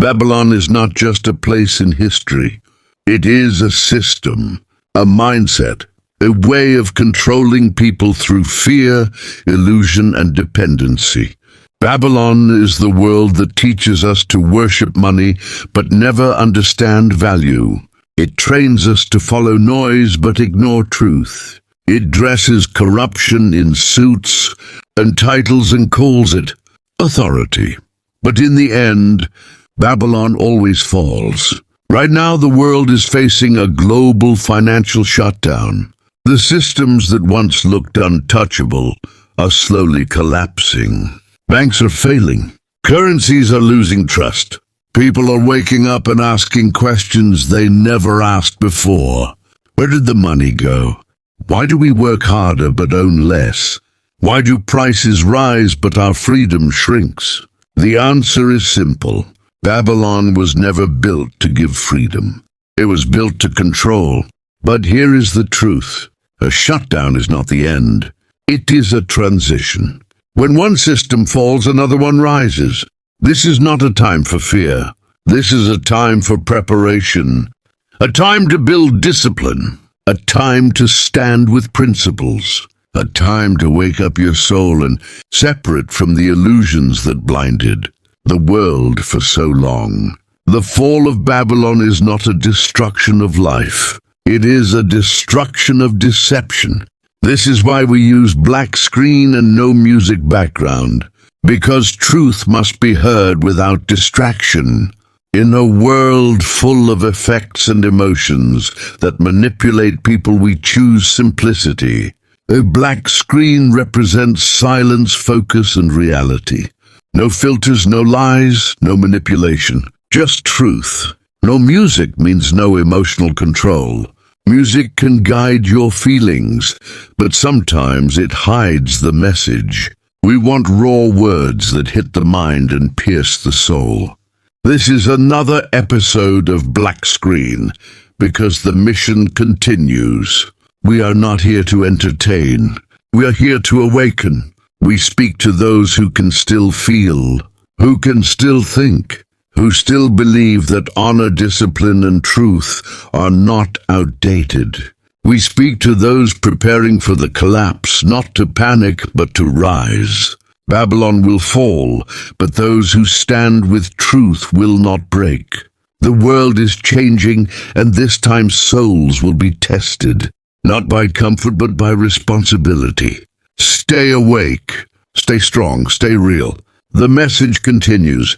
Babylon is not just a place in history. It is a system, a mindset, a way of controlling people through fear, illusion, and dependency. Babylon is the world that teaches us to worship money but never understand value. It trains us to follow noise but ignore truth. It dresses corruption in suits and titles and calls it authority. But in the end, Babylon always falls. Right now, the world is facing a global financial shutdown. The systems that once looked untouchable are slowly collapsing. Banks are failing. Currencies are losing trust. People are waking up and asking questions they never asked before. Where did the money go? Why do we work harder but own less? Why do prices rise but our freedom shrinks? The answer is simple. Babylon was never built to give freedom. It was built to control. But here is the truth. A shutdown is not the end. It is a transition. When one system falls, another one rises. This is not a time for fear. This is a time for preparation. A time to build discipline. A time to stand with principles. A time to wake up your soul and separate from the illusions that blinded the world for so long. The fall of Babylon is not a destruction of life. It is a destruction of deception. This is why we use black screen and no music background, because truth must be heard without distraction. In a world full of effects and emotions that manipulate people, we choose simplicity. A black screen represents silence, focus, and reality. No filters, no lies, no manipulation, just truth. No music means no emotional control. Music can guide your feelings, but sometimes it hides the message. We want raw words that hit the mind and pierce the soul. This is another episode of Black Screen, because the mission continues. We are not here to entertain. We are here to awaken. We speak to those who can still feel, who can still think, who still believe that honor, discipline, and truth are not outdated. We speak to those preparing for the collapse, not to panic, but to rise. Babylon will fall, but those who stand with truth will not break. The world is changing, and this time souls will be tested, not by comfort, but by responsibility. Stay awake, stay strong, stay real. The message continues.